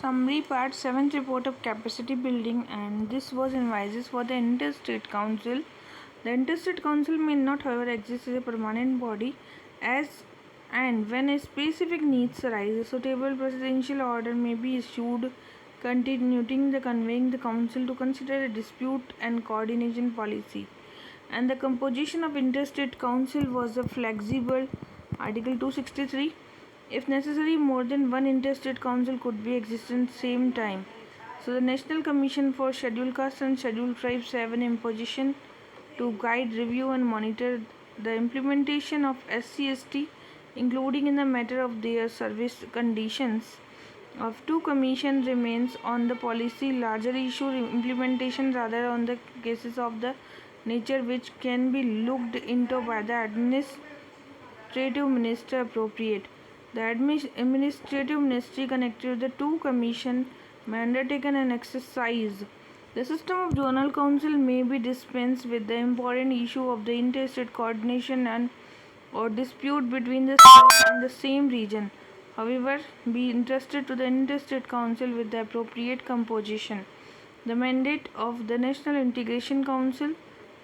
summary part 7th report of capacity building, and this was advices for the interstate council. The interstate council may not however exist as a permanent body as and when a specific needs arise, a suitable presidential order may be issued continuing the conveying the council to consider a dispute and coordination policy. And the composition of interstate council was a flexible article 263. If necessary, more than one interstate council could be existent at the same time. So the National Commission for Scheduled Castes and Scheduled Tribes have an imposition to guide, review and monitor the implementation of SC/ST, including in the matter of their service conditions. Of two commission remains on the policy larger issue implementation rather on the cases of the nature which can be looked into by the administrative minister appropriate. The administrative ministry connected with the two commission may undertake an exercise. The system of zonal council may be dispensed with the important issue of the interstate coordination and or dispute between the states in the same region. However, be entrusted to the interstate council with the appropriate composition. The mandate of the National Integration Council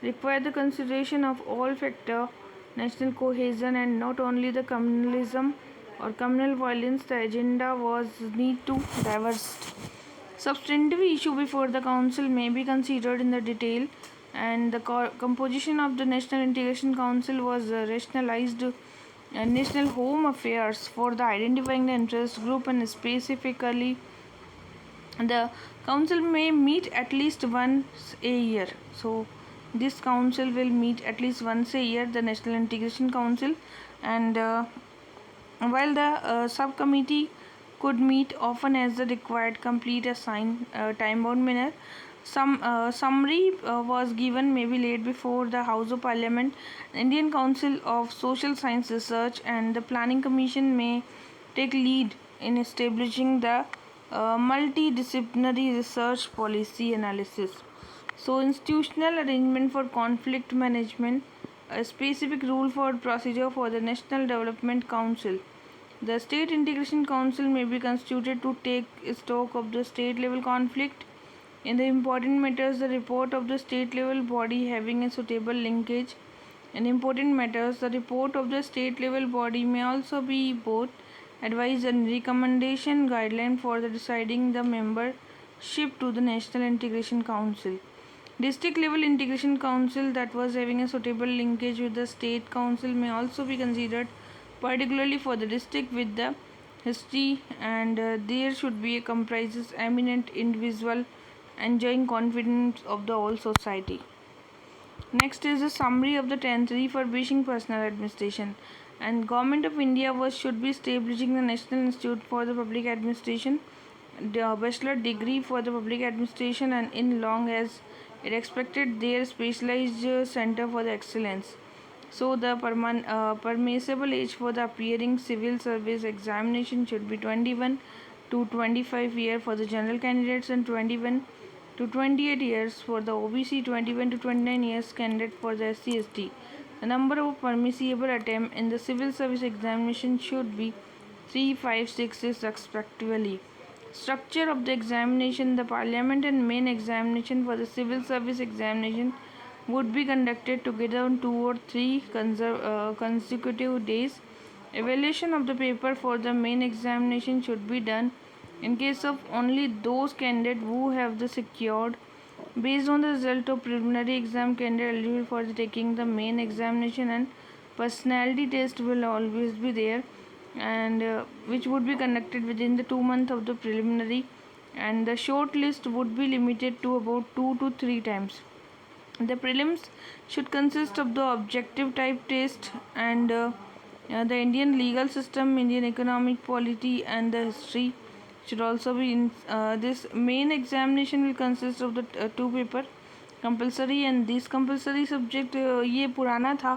require the consideration of all factor national cohesion and not only the communalism or communal violence. The agenda was need to diverse. Substantive issue before the council may be considered in the detail, and the composition of the National Integration Council was rationalized national home affairs for the identifying the interest group, and specifically the council may meet at least once a year. So this council will meet at least once a year, the National Integration Council, and while the subcommittee could meet often as the required complete assigned time-bound manner. Some summary was given may be laid before the House of Parliament. Indian Council of Social Science Research and the Planning Commission may take lead in establishing the multidisciplinary research policy analysis. So institutional arrangement for conflict management, a specific rule for procedure for the National Development Council. The State Integration Council may be constituted to take stock of the state level conflict. In the important matters, the report of the state level body having a suitable linkage. In important matters, the report of the state level body may also be both advice and recommendation guideline for the deciding the membership to the National Integration Council. District level integration council that was having a suitable linkage with the state council may also be considered, particularly for the district with the history, and there should be a comprises eminent individual enjoying confidence of the whole society. Next is a summary of the 10th refurbishing personal administration, and Government of India should be establishing the National Institute for the Public Administration, the bachelor degree for the public administration, and in long as it expected their specialized center for the excellence. So the permissible age for the appearing civil service examination should be 21 to 25 years for the general candidates and 21 to 28 years for the OBC, 21 to 29 years candidate for the SC/ST. The number of permissible attempts in the civil service examination should be 3, 5, 6 respectively. Structure of the examination: the parliament and main examination for the civil service examination would be conducted together on 2 or 3 consecutive days. Evaluation of the paper for the main examination should be done in case of only those candidates who have the secured based on the result of preliminary exam candidate eligible for the taking the main examination, and personality test will always be there, and which would be conducted within the 2 months of the preliminary, and the short list would be limited to about 2 to 3 times. The prelims should consist of the objective type test, and the Indian legal system, Indian economic polity, and the history should also be in. This main examination will consist of the 2 paper compulsory, and this compulsory subject ये पुराना था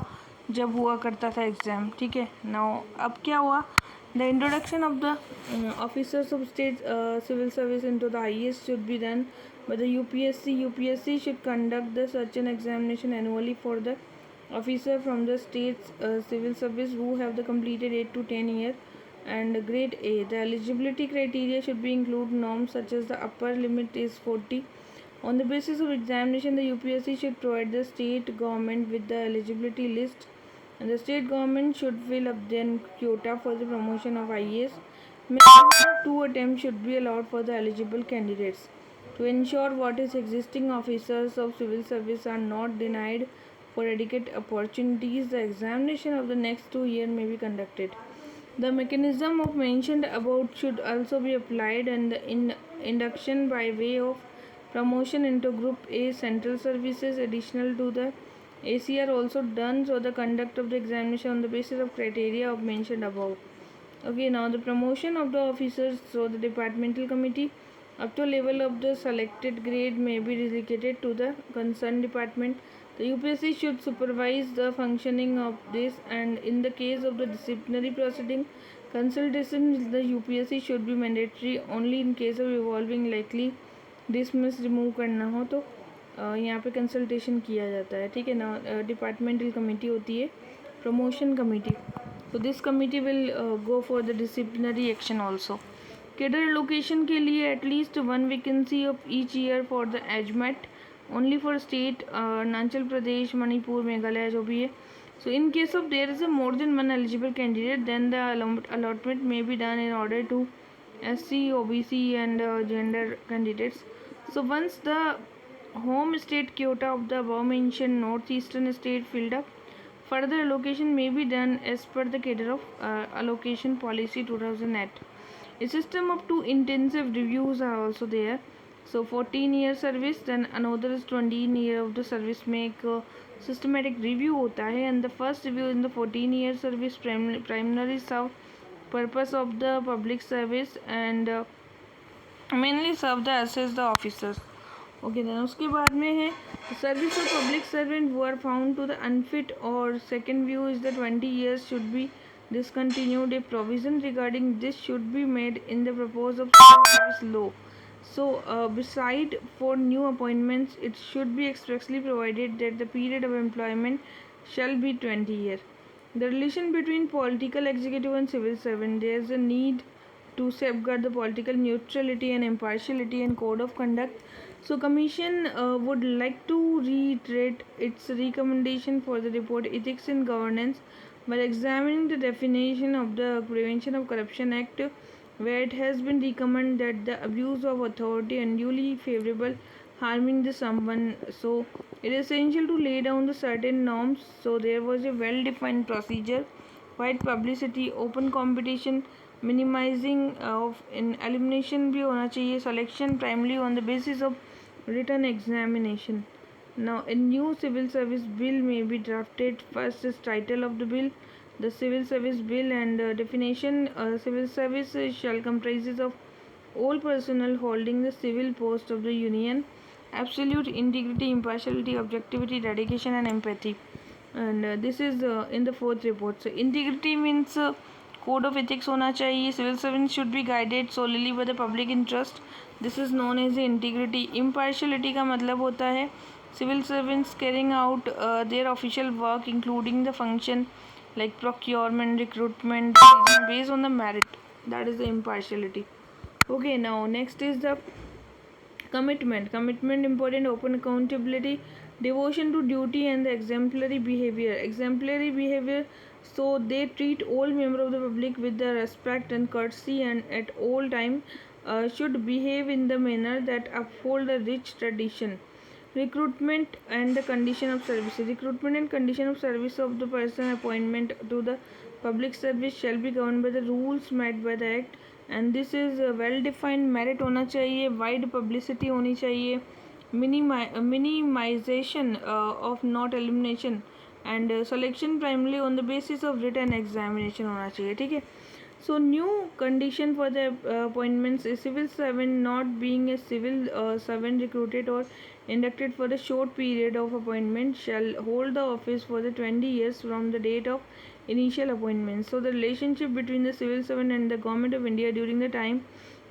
जब हुआ करता था exam, ठीक है. Now अब क्या हुआ, the introduction of the officers of state civil service into the IAS should be done by the UPSC. UPSC should conduct the such an examination annually for the officer from the state's civil service who have the completed 8 to 10 years And grade A, the eligibility criteria should be include norms such as the upper limit is 40. On the basis of examination, the UPSC should provide the state government with the eligibility list, and the state government should fill up their quota for the promotion of IAS. Minimum 2 attempts should be allowed for the eligible candidates. To ensure what is existing officers of civil service are not denied for adequate opportunities, the examination of the next 2 years may be conducted. The mechanism of mentioned above should also be applied, and the induction by way of promotion into Group A central services additional to the AC are also done, so the conduct of the examination on the basis of criteria of mentioned above. Okay, now the promotion of the officers, so the departmental committee up to level of the selected grade may be delegated to the concerned department. The UPSC should supervise the functioning of this, and in the case of the disciplinary proceeding, consultation with the UPSC should be mandatory only in case of evolving likely dismiss remove करना हो तो यहाँ पे consultation किया जाता है, ठीक है ना. डिपार्टमेंटल कमेटी होती है प्रमोशन कमेटी, तो this committee will go for the disciplinary action also. Cadre location के लिए at least 1 vacancy of each year for the AGMUT only for state Arunachal Pradesh, Manipur, Meghalaya जो भी है. So in case of there is a more than one eligible candidate, then the allotment may be done in order to SC, OBC and gender candidates. So once the home state quota of the above mentioned northeastern state filled up, further allocation may be done as per the cadre of allocation policy 2008. A system of 2 intensive reviews are also there. So 14-year service, then another is 20-year of the service में एक systematic review होता है, and the first review in the 14-year service primarily serve purpose of the public service and mainly serve the assess the officers. Okay, then उसके बाद में है service of public servant who are found to the unfit, or second view is the 20 years should be discontinued. A provision regarding this should be made in the proposed of civil service law. So beside for new appointments, it should be expressly provided that the period of employment shall be 20 years. The relation between political executive and civil servant, there is a need to safeguard the political neutrality and impartiality and code of conduct. So commission would like to reiterate its recommendation for the report Ethics in Governance while examining the definition of the Prevention of Corruption Act, where it has been recommended that the abuse of authority unduly favorable harming the someone, so it is essential to lay down the certain norms. So there was a well defined procedure, wide publicity, open competition, minimizing of in elimination भी होना चाहिए, selection primarily on the basis of written examination. Now a new civil service bill may be drafted. First is title of the bill, the civil service bill, and definition. Civil service shall comprises of all personnel holding the civil post of the union, absolute integrity, impartiality, objectivity, dedication and empathy. And this is in the fourth report. So integrity means code of ethics होना चाहिए. Civil servants should be guided solely by the public interest. This is known as the integrity. Impartiality का मतलब होता है civil servants carrying out their official work including the function like procurement, recruitment, based on the merit. That is the impartiality. Okay, now next is the commitment. Commitment important, open accountability, devotion to duty and the exemplary behavior. Exemplary behavior, so they treat all members of the public with the respect and courtesy, and at all time should behave in the manner that uphold a rich tradition. Recruitment and the condition of service. Recruitment and condition of service of the person appointment to the public service shall be governed by the rules made by the act, and this is well defined. Merit होना चाहिए, wide publicity होनी चाहिए, minimization of not elimination, and selection primarily on the basis of written examination होना चाहिए, ठीक है. So new condition for the appointments is civil servant not being a civil servant recruited or inducted for a short period of appointment shall hold the office for the 20 years from the date of initial appointment. So the relationship between the civil servant and the government of India during the time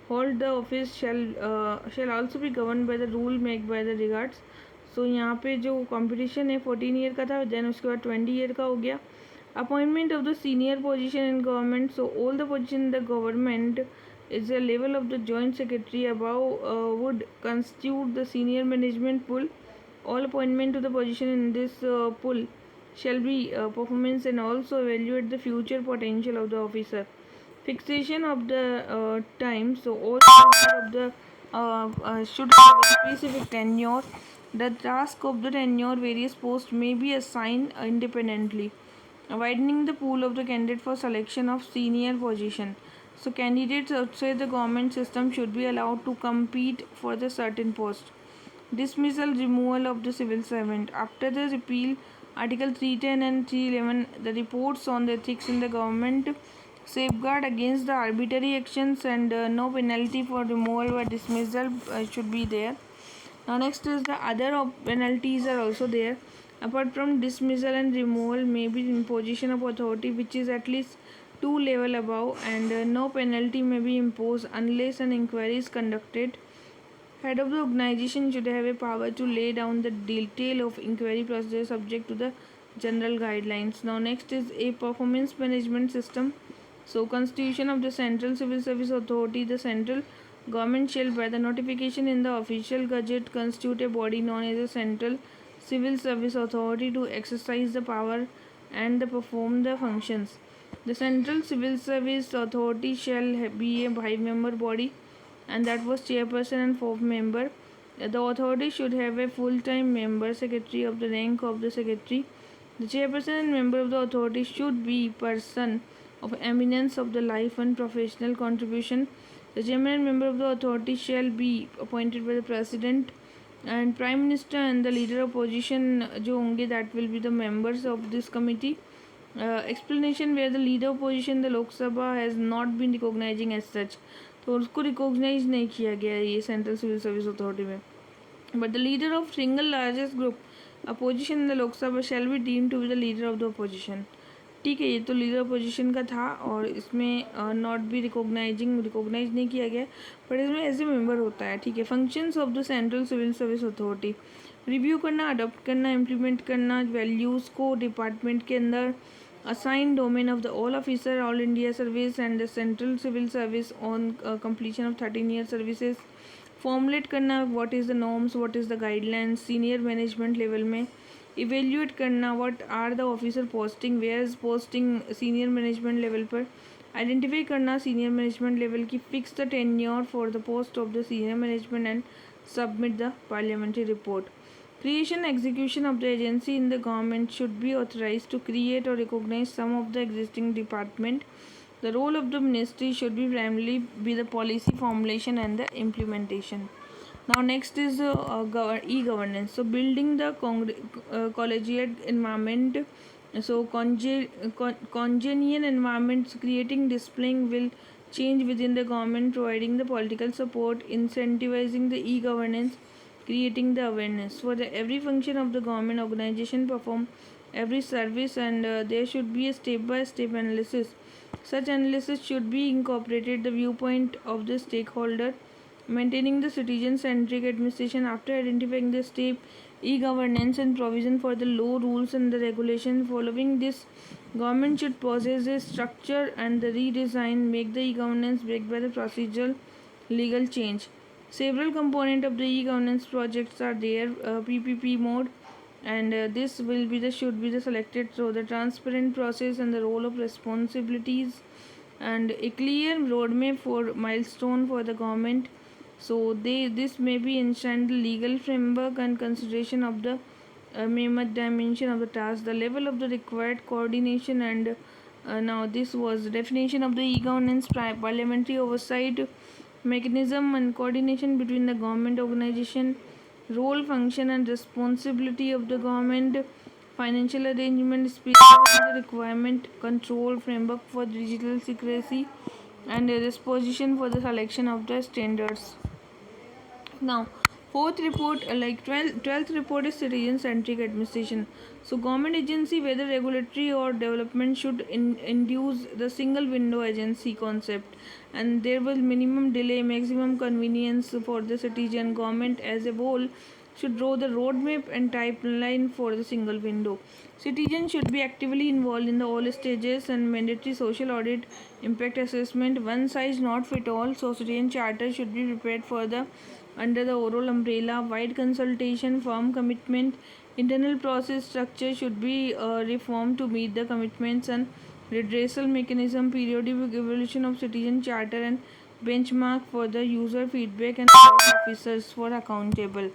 hold the office shall also be governed by the rule made by the regards. So यहाँ पे जो competition है 14 year का था, then उसके बाद 20 year का हो गया. Appointment of the senior position in government. So all the position in the government is a level of the joint secretary above would constitute the senior management pool. All appointment to the position in this pool shall be performance and also evaluate the future potential of the officer. Fixation of the time. So all of the should have a specific tenure. The task of the tenure various posts may be assigned independently, widening the pool of the candidate for selection of senior position. So candidates outside the government system should be allowed to compete for the certain post. Dismissal removal of the civil servant. After the repeal Article 310 and 311, the reports on the ethics in the government safeguard against the arbitrary actions and no penalty for removal or dismissal should be there. Now next is the other penalties are also there. Apart from dismissal and removal may be imposition of authority which is at least 2 level above, and no penalty may be imposed unless an inquiry is conducted. Head of the organization should have a power to lay down the detail of inquiry procedure subject to the general guidelines. Now next is a performance management system. So constitution of the Central Civil Service Authority. The central government shall by the notification in the official gazette constitute a body known as a Central Civil Service Authority to exercise the power and perform the functions. The Central Civil Service Authority shall be a 5 member body, and that was chairperson and 4th member. The authority should have a full-time member secretary of the rank of the secretary. The chairperson and member of the authority should be person of eminence of the life and professional contribution. The chairman and member of the authority shall be appointed by the president, and prime minister and the leader of opposition जो होंगे that will be the members of this committee. Explanation where the leader of opposition the Lok Sabha has not been recognizing as such, तो उसको recognise नहीं किया गया ये central civil service authority में. But the leader of single largest group opposition in the Lok Sabha shall be deem to be the leader of the opposition. ठीक है, ये तो लीडर अपोजिशन का था और इसमें नॉट बी रिकॉग्नाइज नहीं किया गया, बट इसमें एज ए मेंबर होता है. ठीक है. Functions of the central civil service authority: review करना, अडॉप्ट करना, इम्प्लीमेंट करना वैल्यूज़ को डिपार्टमेंट के अंदर, assigned domain of the all officer all India service and the central civil service on completion of 13-year services. Formulate करना what is the norms, what is the guidelines senior management level में. Evaluate करना what are the officer posting, where is posting senior management level पर. Identify करना senior management level की. Fix the tenure for the post of the senior management and submit the parliamentary report. Creation execution of the agency in the government should be authorized to create or recognize some of the existing department. The role of the ministry should be primarily be the policy formulation and the implementation. Now next is e-governance. So building the collegiate environment. So congenial environments creating displaying will change within the government, providing the political support, incentivizing the e-governance, creating the awareness for the every function of the government organization perform every service, and there should be a step by step analysis. Such analysis should be incorporated the viewpoint of the stakeholder, maintaining the citizen centric administration. After identifying the step e-governance and provision for the law, rules and the regulation following this, government should possess a structure and the redesign make the e-governance backed by the procedural legal change. Several components of the e-governance projects are there. PPP mode, and this will be the should be the selected. So the transparent process and the role of responsibilities, and a clear roadmap for milestone for the government. So this may be enshrined the legal framework and consideration of the mammoth dimension of the task, the level of the required coordination, and now this was the definition of the e-governance, parliamentary oversight mechanism and coordination between the government organization, role, function and responsibility of the government, financial arrangement, specifying the requirement, control framework for digital secrecy, and a disposition for the selection of the standards. Now fourth report, 12th report is citizen centric administration. So government agency whether regulatory or development should induce the single window agency concept, and there will minimum delay maximum convenience for the citizen. Government as a whole should draw the roadmap and timeline for the single window. Citizens should be actively involved in the all stages and mandatory social audit, impact assessment. One size not fit all. So citizen charter should be prepared for the under the overall umbrella. Wide consultation, firm commitment. Internal process structure should be reformed to meet the commitments and redressal mechanism. Periodic evaluation of citizen charter and benchmark for the user feedback and officers for accountable.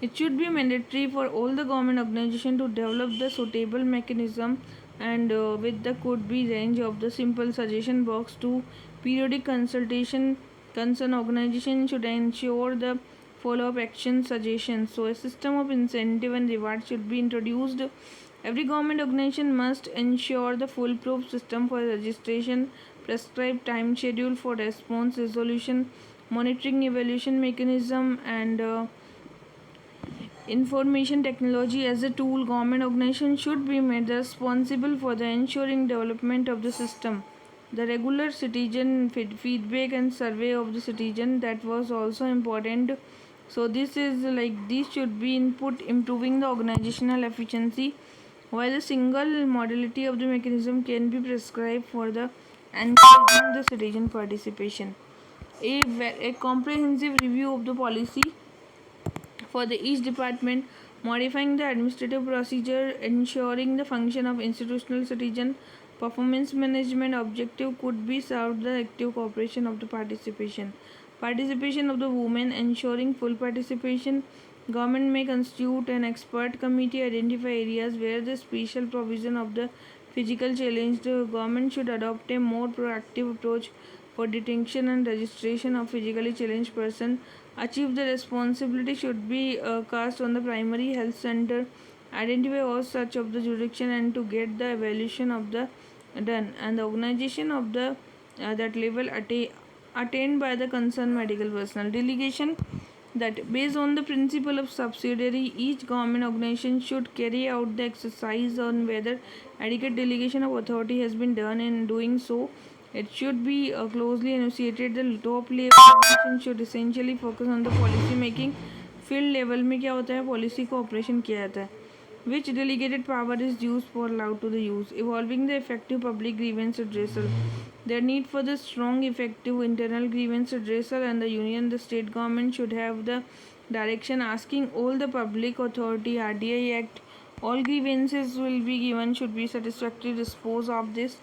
It should be mandatory for all the government organization to develop the suitable mechanism and with the could be range of the simple suggestion box to periodic consultation. Concern organization should ensure the follow-up action suggestions. So a system of incentive and reward should be introduced. Every government organization must ensure the foolproof system for registration, prescribed time schedule for response resolution, monitoring evaluation mechanism, and information technology as a tool. Government organization should be made responsible for the ensuring development of the system. The regular citizen feedback and survey of the citizen, that was also important. So this is like these should be input improving the organizational efficiency, while a single modality of the mechanism can be prescribed for the encouraging the citizen participation. A comprehensive review of the policy for the each department, modifying the administrative procedure, ensuring the function of institutional citizen performance management objective could be served the active cooperation of the participation of the women, ensuring full participation. Government may constitute an expert committee, identify areas where the special provision of the physical challenged. Government should adopt a more proactive approach for detection and registration of physically challenged person. Achieve the responsibility should be cast on the primary health center, identify all such of the jurisdiction and to get the evaluation of the done and the organization of the that level attained by the concerned medical personnel. Delegation, that based on the principle of subsidiary, each government organization should carry out the exercise on whether adequate delegation of authority has been done. In doing so, it should be closely associated. The top level organization should essentially focus on the policy making. Field level में क्या होता है, policy को operation किया जाता है. Which delegated power is used for allowed to the use, evolving the effective public grievance redressal. The need for the strong effective internal grievance redressal, and the union the state government should have the direction asking all the public authority RDI Act. All grievances will be given should be satisfactorily dispose of this.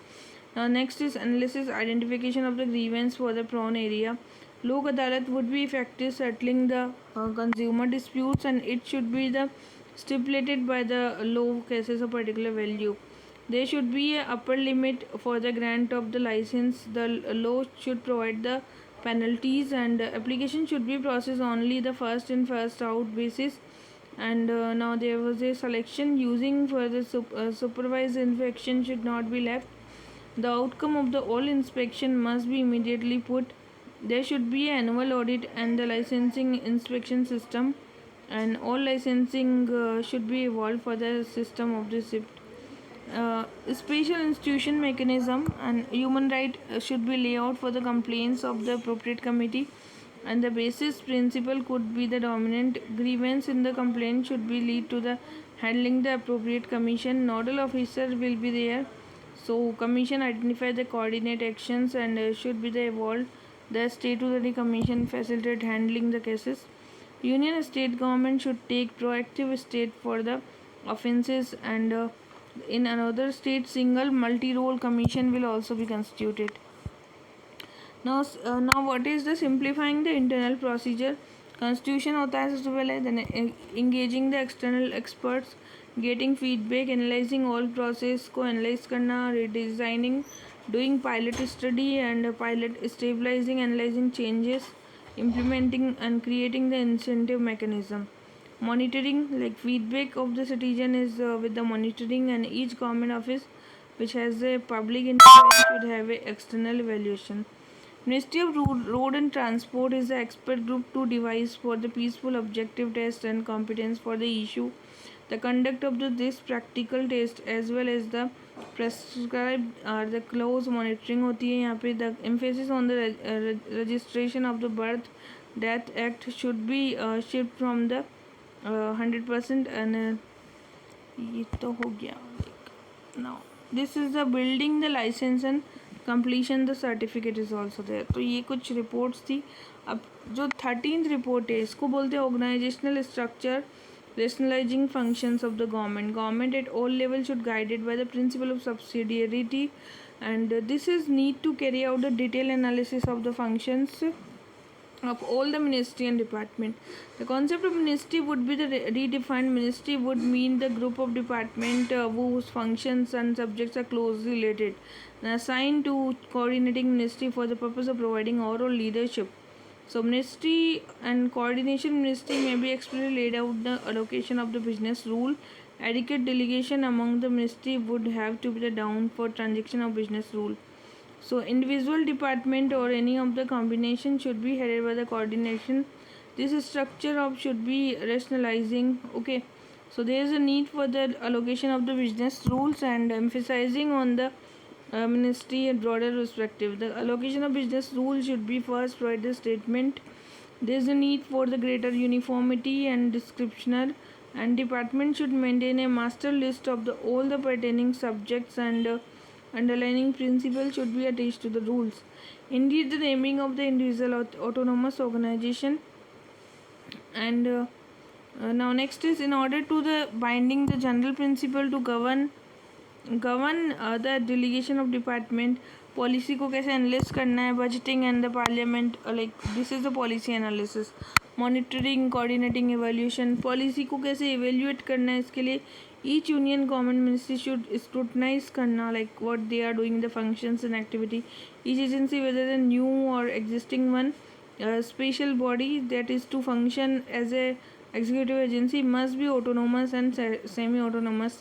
Now next is analysis identification of the grievance for the prone area. Lok Adalat would be effective settling the consumer disputes, and it should be the stipulated by the law cases of particular value. There should be a upper limit for the grant of the license. The law should provide the penalties, and application should be processed only the first in first out basis. And now there was a selection using for the supervised inspection should not be left. The outcome of the all inspection must be immediately put. There should be an annual audit and the licensing inspection system, and all licensing should be evolved for the system of the SIP. Special institution mechanism and human right should be laid out for the complaints of the appropriate committee, and the basis principle could be the dominant grievance in the complaint should be lead to the handling the appropriate commission. Nodal officer will be there, so commission identify the coordinate actions and should be the evolved. The statutory commission facilitate handling the cases. Union and state government should take proactive step for the offences, and in another state single multi-role commission will also be constituted. Now what is the simplifying the internal procedure? Constitution होता है सबसे पहले, then engaging the external experts, getting feedback, analyzing all process को analyze करना, redesigning, doing pilot study and pilot stabilizing, analyzing changes, implementing and creating the incentive mechanism. Monitoring, like feedback of the citizen is with the monitoring, and each government office which has a public interest should have a external evaluation. Ministry of Road and Transport is the expert group to devise for the peaceful objective test and competence for the issue. The conduct of this practical test as well as the prescribed are the close monitoring होती है यहाँ पे. The emphasis on the registration of the birth death act should be shipped from the 100%. And ये तो हो गया. Now this is the building the licence and completion the certificate is also there. तो ये कुछ रिपोर्ट्स थी. अब जो 13th रिपोर्ट है इसको बोलते हैं organisational structure rationalizing functions of the government at all levels should guided by the principle of subsidiarity, and this is need to carry out the detailed analysis of the functions of all the ministry and department. The concept of ministry would be the redefined. Ministry would mean the group of department whose functions and subjects are closely related and assigned to coordinating ministry for the purpose of providing overall leadership. So ministry and coordination ministry may be explicitly laid out the allocation of the business rule. Adequate delegation among the ministry would have to be down for transaction of business rule. So individual department or any of the combination should be headed by the coordination. This structure of should be rationalizing. Okay. So there is a need for the allocation of the business rules and emphasizing on the ministry and broader perspective. The allocation of business rules should be first provide the statement. There is a need for the greater uniformity and descriptioner, and department should maintain a master list of the all the pertaining subjects, and underlining principle should be attached to the rules. Indeed, the naming of the individual autonomous organization. And now next is in order to the binding the general principle to govern the delegation of department. Policy को कैसे analyse करना है, budgeting and the parliament, like this is the policy analysis. Monitoring, coordinating, evaluation, policy को कैसे evaluate करना है, इसके लिए each union government ministry should scrutinise करना like what they are doing the functions and activity. Each agency whether the new और existing one special body that is to function as a executive agency must be autonomous and semi-autonomous,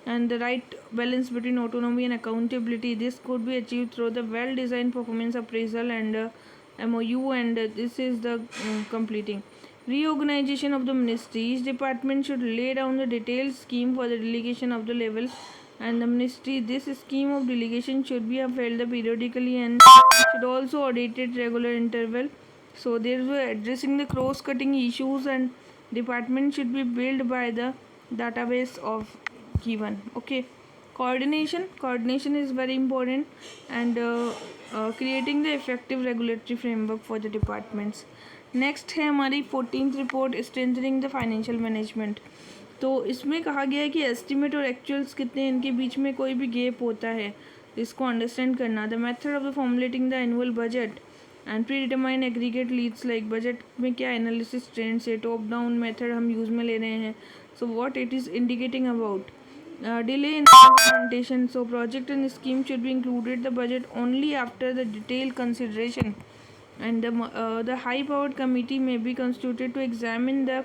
and the right balance between autonomy and accountability. This could be achieved through the well-designed performance appraisal and MOU, and this is the completing. Reorganization of the ministry. Each department should lay down the detailed scheme for the delegation of the level and the ministry. This scheme of delegation should be upheld periodically and should also audited regular interval. So there is addressing the cross-cutting issues, and department should be built by the database of given. Okay. Coordination is very important, and creating the effective regulatory framework for the departments. Next है हमारी 14th report strengthening the financial management. तो इसमें कहा गया है कि estimate और actuals कितने हैं, इनके बीच में कोई भी गैप होता है, इसको अंडरस्टैंड करना. The method of the formulating the annual budget and predetermine aggregate leads, like budget में क्या एनालिसिस ट्रेंड्स है, टॉप डाउन मेथड हम यूज़ में ले रहे हैं. So what it is indicating about delay in implementation. So project and scheme should be included the budget only after the detailed consideration, and the high powered committee may be constituted to examine the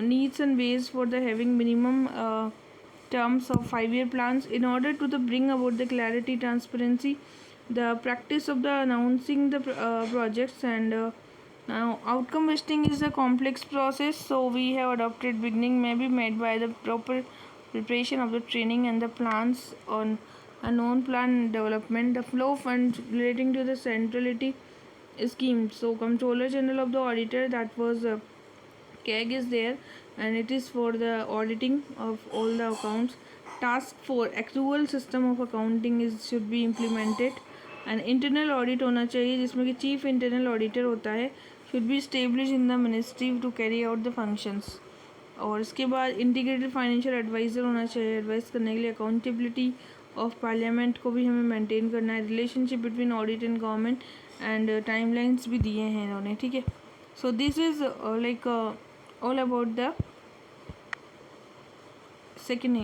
needs and ways for the having minimum terms of 5-year plans in order to the bring about the clarity, transparency, the practice of the announcing the projects. And now outcome vesting is a complex process, so we have adopted beginning may be made by the proper preparation of the training and the plans on a non-plan development. The flow of funds relating to the centrality scheme. So Comptroller General of the Auditor, that was CAG, is there, and it is for the auditing of all the accounts. Task 4 accrual system of accounting is should be implemented, and internal audit होना चाहिए जिसमें कि chief internal auditor होता है, should be established in the ministry to carry out the functions. और इसके बाद integrated financial adviser होना चाहिए एडवाइस करने के लिए. अकाउंटेबिलिटी ऑफ पार्लियामेंट को भी हमें मेंटेन करना है. Relationship between audit and government, and timelines भी दिए हैं इन्होंने. ठीक है. So this is like all about the second